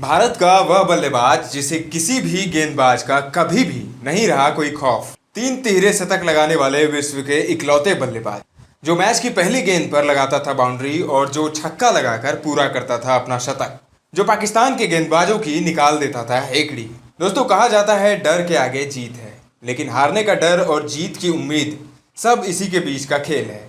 भारत का वह बल्लेबाज जिसे किसी भी गेंदबाज का कभी भी नहीं रहा कोई खौफ। 3 तिहरे शतक लगाने वाले विश्व के इकलौते बल्लेबाज, जो मैच की पहली गेंद पर लगाता था बाउंड्री और जो छक्का लगाकर पूरा करता था अपना शतक, जो पाकिस्तान के गेंदबाजों की निकाल देता था हेकड़ी। दोस्तों, कहा जाता है डर के आगे जीत है, लेकिन हारने का डर और जीत की उम्मीद सब इसी के बीच का खेल है।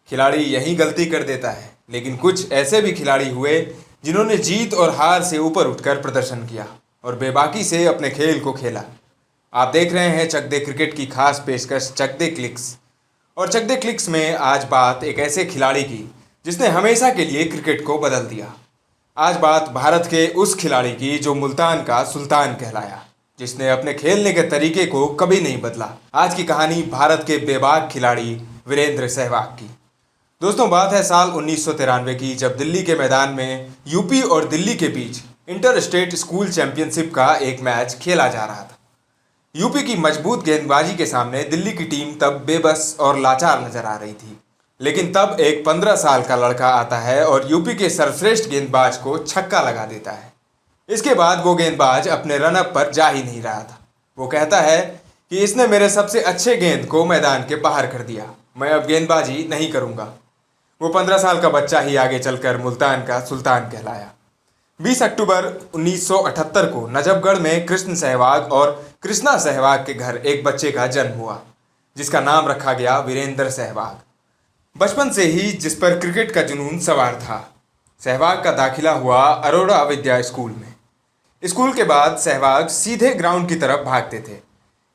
खिलाड़ी यही गलती कर देता है, लेकिन कुछ ऐसे भी खिलाड़ी हुए जिन्होंने जीत और हार से ऊपर उठकर प्रदर्शन किया और बेबाकी से अपने खेल को खेला। आप देख रहे हैं चक दे क्रिकेट की खास पेशकश चक दे क्लिक्स। और चक दे क्लिक्स में आज बात एक ऐसे खिलाड़ी की जिसने हमेशा के लिए क्रिकेट को बदल दिया। आज बात भारत के उस खिलाड़ी की जो मुल्तान का सुल्तान कहलाया, जिसने अपने खेलने के तरीके को कभी नहीं बदला। आज की कहानी भारत के बेबाक खिलाड़ी वीरेंद्र सहवाग की। दोस्तों, बात है साल 1993 की, जब दिल्ली के मैदान में यूपी और दिल्ली के बीच इंटर स्टेट स्कूल चैंपियनशिप का एक मैच खेला जा रहा था। यूपी की मजबूत गेंदबाजी के सामने दिल्ली की टीम तब बेबस और लाचार नजर आ रही थी। लेकिन तब एक 15 साल का लड़का आता है और यूपी के सर्वश्रेष्ठ गेंदबाज को छक्का लगा देता है। इसके बाद वो गेंदबाज अपने रनअप पर जा ही नहीं रहा था। वो कहता है कि इसने मेरे सबसे अच्छे गेंद को मैदान के बाहर कर दिया, मैं अब गेंदबाजी नहीं करूंगा। वो 15 साल का बच्चा ही आगे चलकर मुल्तान का सुल्तान कहलाया। 20 अक्टूबर 1978 को नजफगढ़ में कृष्ण सहवाग और कृष्णा सहवाग के घर एक बच्चे का जन्म हुआ, जिसका नाम रखा गया वीरेंद्र सहवाग। बचपन से ही जिस पर क्रिकेट का जुनून सवार था, सहवाग का दाखिला हुआ अरोड़ा विद्या स्कूल में। स्कूल के बाद सहवाग सीधे ग्राउंड की तरफ भागते थे।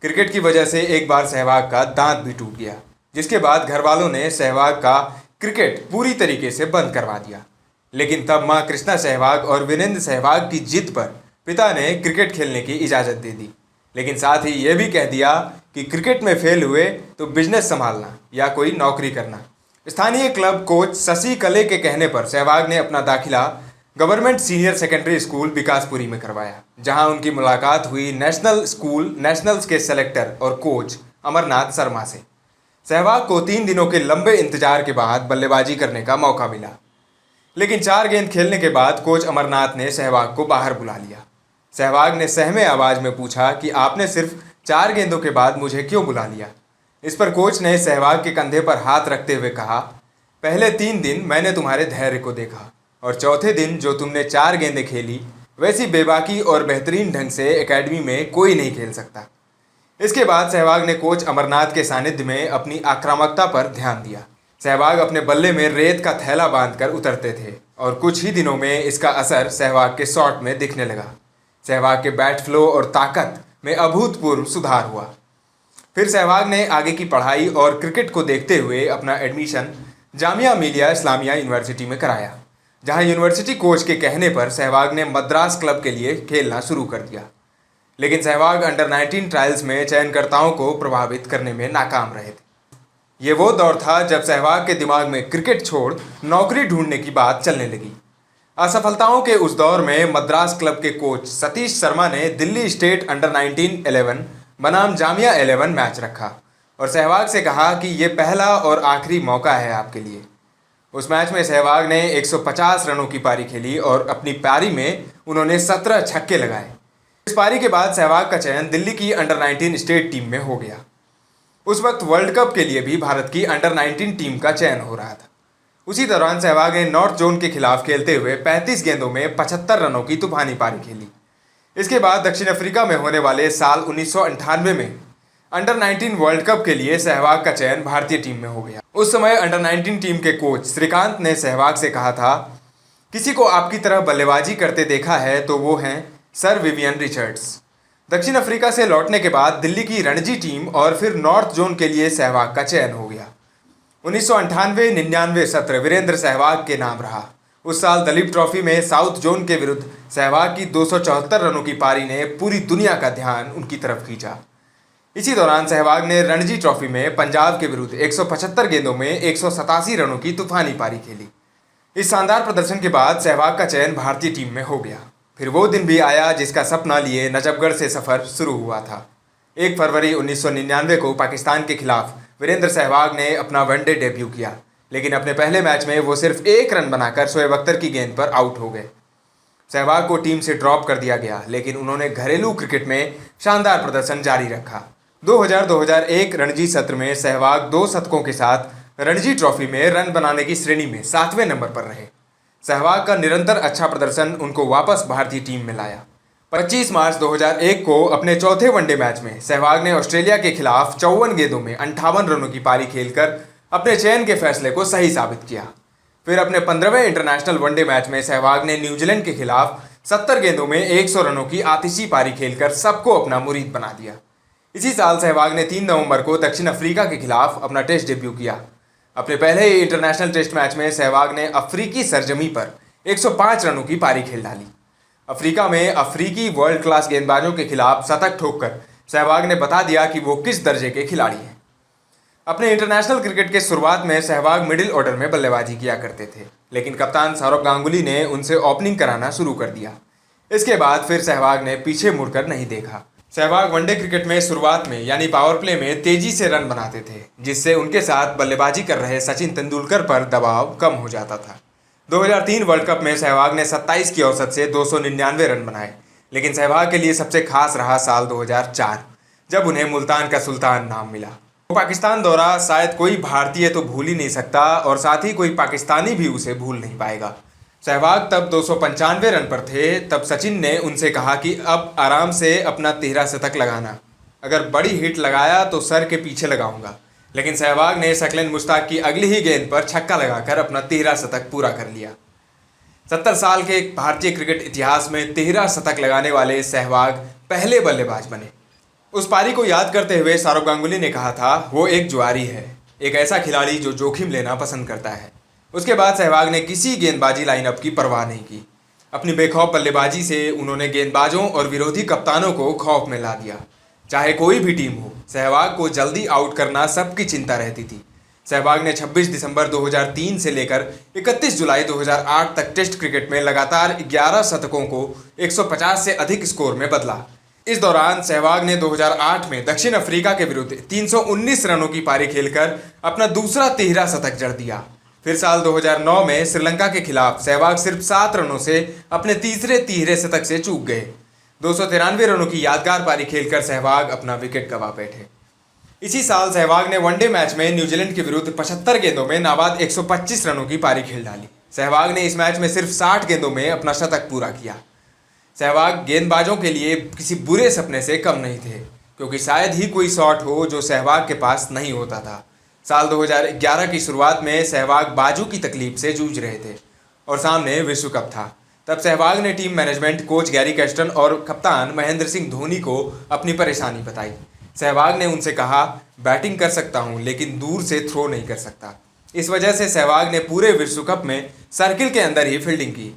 क्रिकेट की वजह से एक बार सहवाग का दांत भी टूट गया, जिसके बाद घर वालों ने सहवाग का क्रिकेट पूरी तरीके से बंद करवा दिया। लेकिन तब मां कृष्णा सहवाग और वीरेंद्र सहवाग की जिद पर पिता ने क्रिकेट खेलने की इजाज़त दे दी, लेकिन साथ ही यह भी कह दिया कि क्रिकेट में फेल हुए तो बिजनेस संभालना या कोई नौकरी करना। स्थानीय क्लब कोच शशि कले के कहने पर सहवाग ने अपना दाखिला government senior secondary school Vikaspuri में करवाया, जहां उनकी मुलाकात हुई नेशनल स्कूल नेशनल्स के सेलेक्टर और कोच अमरनाथ शर्मा से। सहवाग को 3 दिनों के लंबे इंतजार के बाद बल्लेबाजी करने का मौका मिला, लेकिन 4 गेंद खेलने के बाद कोच अमरनाथ ने सहवाग को बाहर बुला लिया। सहवाग ने सहमे आवाज में पूछा कि आपने सिर्फ 4 गेंदों के बाद मुझे क्यों बुला लिया। इस पर कोच ने सहवाग के कंधे पर हाथ रखते हुए कहा, पहले 3 दिन मैंने तुम्हारे धैर्य को देखा और चौथे दिन जो तुमने 4 गेंदें खेली, वैसी बेबाकी और बेहतरीन ढंग से एकेडमी में कोई नहीं खेल सकता। इसके बाद सहवाग ने कोच अमरनाथ के सानिध्य में अपनी आक्रामकता पर ध्यान दिया। सहवाग अपने बल्ले में रेत का थैला बांधकर उतरते थे और कुछ ही दिनों में इसका असर सहवाग के शॉट में दिखने लगा। सहवाग के बैट फ्लो और ताकत में अभूतपूर्व सुधार हुआ। फिर सहवाग ने आगे की पढ़ाई और क्रिकेट को देखते हुए अपना एडमिशन जामिया मिलिया इस्लामिया यूनिवर्सिटी में कराया, जहां यूनिवर्सिटी कोच के कहने पर सहवाग ने मद्रास क्लब के लिए खेलना शुरू कर दिया। लेकिन सहवाग अंडर 19 ट्रायल्स में चयनकर्ताओं को प्रभावित करने में नाकाम रहे थे। ये वो दौर था जब सहवाग के दिमाग में क्रिकेट छोड़ नौकरी ढूंढने की बात चलने लगी। असफलताओं के उस दौर में मद्रास क्लब के कोच सतीश शर्मा ने दिल्ली स्टेट अंडर 19 11 बनाम जामिया 11 मैच रखा और सहवाग से कहा कि ये पहला और आखिरी मौका है आपके लिए। उस मैच में सहवाग ने 150 रनों की पारी खेली और अपनी पारी में उन्होंने 17 छक्के लगाए। इस पारी के बाद सहवाग का चयन दिल्ली की अंडर 19 स्टेट टीम में हो गया। उस वक्त वर्ल्ड कप के लिए भी भारत की अंडर 19 टीम का चयन हो रहा था। उसी दौरान सहवाग ने नॉर्थ जोन के खिलाफ खेलते हुए 35 गेंदों में 75 रनों की तूफानी पारी खेली। इसके बाद दक्षिण अफ्रीका में होने वाले साल 1998 में अंडर 19 वर्ल्ड कप के लिए सहवाग का चयन भारतीय टीम में हो गया। उस समय अंडर 19 टीम के कोच श्रीकांत ने सहवाग से कहा था, किसी को आपकी तरह बल्लेबाजी करते देखा है तो वो हैं सर विवियन रिचर्ड्स। दक्षिण अफ्रीका से लौटने के बाद दिल्ली की रणजी टीम और फिर नॉर्थ जोन के लिए सहवाग का चयन हो गया। 1998-99 सत्र वीरेंद्र सहवाग के नाम रहा। उस साल दलीप ट्रॉफी में साउथ जोन के विरुद्ध सहवाग की 274 रनों की पारी ने पूरी दुनिया का ध्यान उनकी तरफ खींचा। इसी दौरान सहवाग ने रणजी ट्रॉफी में पंजाब के विरुद्ध 175 गेंदों में 187 रनों की तूफानी पारी खेली। इस शानदार प्रदर्शन के बाद सहवाग का चयन भारतीय टीम में हो गया। फिर वो दिन भी आया जिसका सपना लिए नजफगढ़ से सफ़र शुरू हुआ था। 1 फरवरी 1999 को पाकिस्तान के खिलाफ वीरेंद्र सहवाग ने अपना वनडे डेब्यू किया, लेकिन अपने पहले मैच में वो सिर्फ 1 रन बनाकर शोएब अख्तर की गेंद पर आउट हो गए। सहवाग को टीम से ड्रॉप कर दिया गया, लेकिन उन्होंने घरेलू क्रिकेट में शानदार प्रदर्शन जारी रखा। 2000-2001 रणजी सत्र में सहवाग 2 शतकों के साथ रणजी ट्रॉफी में रन बनाने की श्रेणी में 7वें नंबर पर रहे। सहवाग का निरंतर अच्छा प्रदर्शन उनको वापस भारतीय टीम में लाया। 25 मार्च 2001 को अपने चौथे वनडे मैच में सहवाग ने ऑस्ट्रेलिया के खिलाफ 54 गेंदों में 58 रनों की पारी खेलकर अपने चयन के फैसले को सही साबित किया। फिर अपने 15वें इंटरनेशनल वनडे मैच में सहवाग ने न्यूजीलैंड के खिलाफ 70 गेंदों में 100 रनों की आतिशी पारी खेलकर सबको अपना मुरीद बना दिया। इसी साल सहवाग ने 3 नवंबर को दक्षिण अफ्रीका के खिलाफ अपना टेस्ट डेब्यू किया। अपने पहले ही इंटरनेशनल टेस्ट मैच में सहवाग ने अफ्रीकी सरजमी पर 105 रनों की पारी खेल डाली। अफ्रीका में अफ्रीकी वर्ल्ड क्लास गेंदबाजों के खिलाफ शतक ठोककर सहवाग ने बता दिया कि वो किस दर्जे के खिलाड़ी हैं। अपने इंटरनेशनल क्रिकेट के शुरुआत में सहवाग मिडिल ऑर्डर में बल्लेबाजी किया करते थे, लेकिन कप्तान सौरव गांगुली ने उनसे ओपनिंग कराना शुरू कर दिया। इसके बाद फिर सहवाग ने पीछे मुड़कर नहीं देखा। सहवाग वनडे क्रिकेट में शुरुआत में यानी पावर प्ले में तेजी से रन बनाते थे, जिससे उनके साथ बल्लेबाजी कर रहे सचिन तेंदुलकर पर दबाव कम हो जाता था। 2003 वर्ल्ड कप में सहवाग ने 27 की औसत से 299 रन बनाए, लेकिन सहवाग के लिए सबसे खास रहा साल 2004, जब उन्हें मुल्तान का सुल्तान नाम मिला। पाकिस्तान दौरा शायद कोई भारतीय तो भूल ही नहीं सकता, और साथ ही कोई पाकिस्तानी भी उसे भूल नहीं पाएगा। सहवाग तब 295 रन पर थे। तब सचिन ने उनसे कहा कि अब आराम से अपना 13 शतक लगाना, अगर बड़ी हिट लगाया तो सर के पीछे लगाऊंगा। लेकिन सहवाग ने शकलेन मुश्ताक की अगली ही गेंद पर छक्का लगाकर अपना 13 शतक पूरा कर लिया। 70 साल के भारतीय क्रिकेट इतिहास में 13 शतक लगाने वाले सहवाग पहले बल्लेबाज बने। उस पारी को याद करते हुए सौरव गांगुली ने कहा था, वो एक जुआरी है, एक ऐसा खिलाड़ी जो जोखिम लेना पसंद करता है। उसके बाद सहवाग ने किसी गेंदबाजी लाइनअप की परवाह नहीं की। अपनी बेखौफ बल्लेबाजी से उन्होंने गेंदबाजों और विरोधी कप्तानों को खौफ में ला दिया। चाहे कोई भी टीम हो, सहवाग को जल्दी आउट करना सबकी चिंता रहती थी। सहवाग ने 26 दिसंबर 2003 से लेकर 31 जुलाई 2008 तक टेस्ट क्रिकेट में लगातार 11 शतकों को 150 से अधिक स्कोर में बदला। इस दौरान सहवाग ने 2008 में दक्षिण अफ्रीका के विरुद्ध 319 रनों की पारी खेलकर अपना दूसरा 13 शतक जड़ दिया। फिर साल 2009 में श्रीलंका के खिलाफ सहवाग सिर्फ 7 रनों से अपने तीसरे 13 शतक से चूक गए। 293 रनों की यादगार पारी खेलकर सहवाग अपना विकेट गंवा बैठे। इसी साल सहवाग ने वनडे मैच में न्यूजीलैंड के विरुद्ध 75 गेंदों में नाबाद 125 रनों की पारी खेल डाली। सहवाग ने इस मैच में सिर्फ 60 गेंदों में अपना शतक पूरा किया। सहवाग गेंदबाजों के लिए किसी बुरे सपने से कम नहीं थे, क्योंकि शायद ही कोई शॉट हो जो सहवाग के पास नहीं होता था। साल 2011 की शुरुआत में सहवाग बाजू की तकलीफ से जूझ रहे थे और सामने विश्व कप था। तब सहवाग ने टीम मैनेजमेंट, कोच गैरी कैस्टन और कप्तान महेंद्र सिंह धोनी को अपनी परेशानी बताई। सहवाग ने उनसे कहा, बैटिंग कर सकता हूं लेकिन दूर से थ्रो नहीं कर सकता। इस वजह से सहवाग ने पूरे विश्व कप में सर्किल के अंदर ही फील्डिंग की।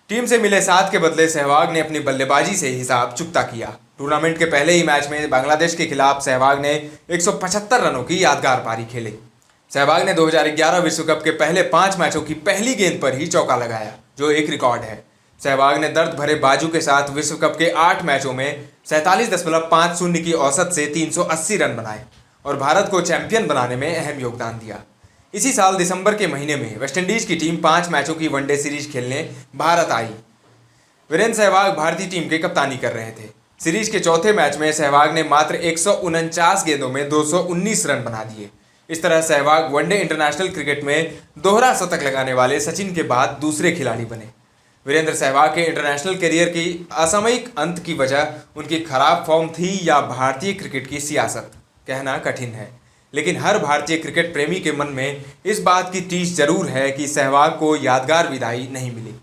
टीम से मिले साथ के बदले सहवाग ने अपनी बल्लेबाजी से हिसाब चुकता किया। टूर्नामेंट के पहले ही मैच में बांग्लादेश के खिलाफ सहवाग ने 175 रनों की यादगार पारी खेली। सहवाग ने 2011 विश्व कप के पहले 5 मैचों की पहली गेंद पर ही चौका लगाया, जो एक रिकॉर्ड है। सहवाग ने दर्द भरे बाजू के साथ विश्व कप के 8 मैचों में 47.50 की औसत से 380 रन बनाए और भारत को चैंपियन बनाने में अहम योगदान दिया। इसी साल दिसंबर के महीने में वेस्टइंडीज की टीम 5 मैचों की वनडे सीरीज खेलने भारत आई। वीरेंद्र सहवाग भारतीय टीम के कप्तानी कर रहे थे। सीरीज के चौथे मैच में सहवाग ने मात्र 149 गेंदों में 219 रन बना दिए। इस तरह सहवाग वनडे इंटरनेशनल क्रिकेट में दोहरा शतक लगाने वाले सचिन के बाद दूसरे खिलाड़ी बने। वीरेंद्र सहवाग के इंटरनेशनल करियर की असामयिक अंत की वजह उनकी खराब फॉर्म थी या भारतीय क्रिकेट की सियासत, कहना कठिन है। लेकिन हर भारतीय क्रिकेट प्रेमी के मन में इस बात की टीस जरूर है कि सहवाग को यादगार विदाई नहीं मिली।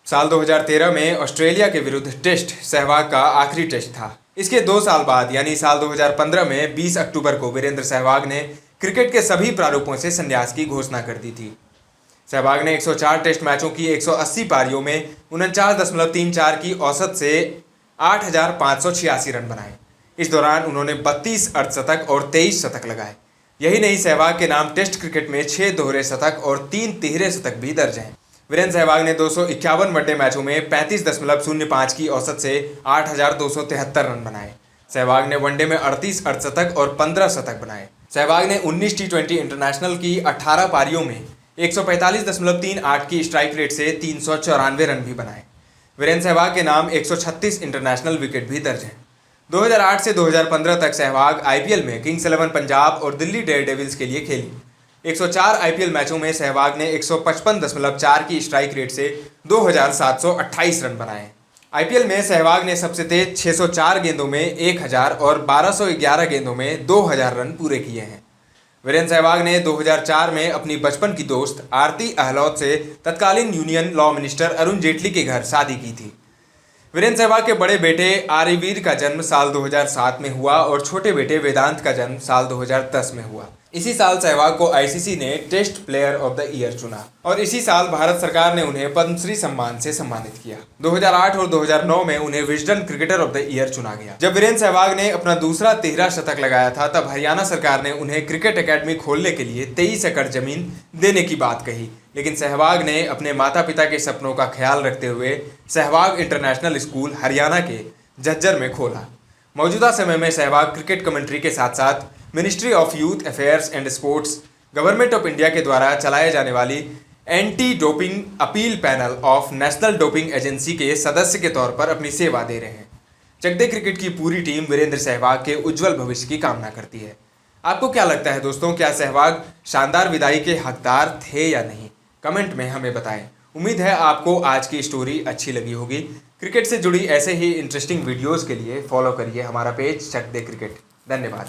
साल 2013 में ऑस्ट्रेलिया के विरुद्ध टेस्ट सहवाग का आखिरी टेस्ट था। इसके 2 साल बाद यानी साल 2015 में 20 अक्टूबर को वीरेंद्र सहवाग ने क्रिकेट के सभी प्रारूपों से संन्यास की घोषणा कर दी थी। सहवाग ने 104 टेस्ट मैचों की 180 पारियों में 49.34 की औसत से 8,586 रन बनाए। इस दौरान उन्होंने 32 अर्धशतक और 23 शतक लगाए। यही नहीं, सहवाग के नाम टेस्ट क्रिकेट में 6 दोहरे शतक और 3 तिहरे शतक भी दर्ज हैं। वीरेंद्र सहवाग ने 251 वनडे मैचों में 35.05 की औसत से 8,273 रन बनाए। सहवाग ने वनडे में 38 अर्धशतक और 15 शतक बनाए। सहवाग ने 19 टी20 इंटरनेशनल की 18 पारियों में 145.38 की स्ट्राइक रेट से 394 रन भी बनाए। वीरेंद्र सहवाग के नाम 136 इंटरनेशनल विकेट भी दर्ज हैं। 2008 से 2015 तक सहवाग आईपीएल में किंग्स 11 पंजाब और दिल्ली डेयरडेविल्स के लिए खेली। 104 आईपीएल मैचों में सहवाग ने 155.4 की स्ट्राइक रेट से 2728 रन बनाए। आईपीएल में सहवाग ने सबसे तेज 604 गेंदों में 1000 और 1211 गेंदों में 2000 रन पूरे किए हैं। वीरेंद्र सहवाग ने 2004 में अपनी बचपन की दोस्त आरती अहलौत से तत्कालीन union law minister Arun Jaitley के घर शादी की थी। वीरेंद्र सहवाग के बड़े बेटे आर्यवीर का जन्म साल 2007 में हुआ और छोटे बेटे वेदांत का जन्म साल 2010 में हुआ। इसी साल सहवाग को आईसीसी ने test player of the year चुना और इसी साल भारत सरकार ने उन्हें पद्मश्री सम्मान से सम्मानित किया। 2008 और 2009 में उन्हें Wisden cricketer of the year चुना गया। जब वीरेंद्र सहवाग ने अपना दूसरा 13 शतक लगाया था तब हरियाणा सरकार ने उन्हें क्रिकेट एकेडमी खोलने के लिए 23 एकड़ जमीन देने की बात कही, लेकिन सहवाग ने अपने माता पिता के सपनों का ख्याल रखते हुए सहवाग इंटरनेशनल स्कूल हरियाणा के झज्जर में खोला। मौजूदा समय में सहवाग क्रिकेट कमेंट्री के साथ साथ ministry of youth affairs and sports, government of India के द्वारा चलाए जाने वाली anti doping appeal panel of national doping agency के सदस्य के तौर पर अपनी सेवा दे रहे हैं। चकदे क्रिकेट की पूरी टीम वीरेंद्र सहवाग के उज्जवल भविष्य की कामना करती है। आपको क्या लगता है दोस्तों, क्या सहवाग शानदार विदाई के हकदार थे या नहीं? कमेंट में हमें बताएं। उम्मीद है आपको आज की स्टोरी अच्छी लगी होगी। क्रिकेट से जुड़ी ऐसे ही इंटरेस्टिंग वीडियोस के लिए फॉलो करिए हमारा पेज चकदे क्रिकेट। धन्यवाद।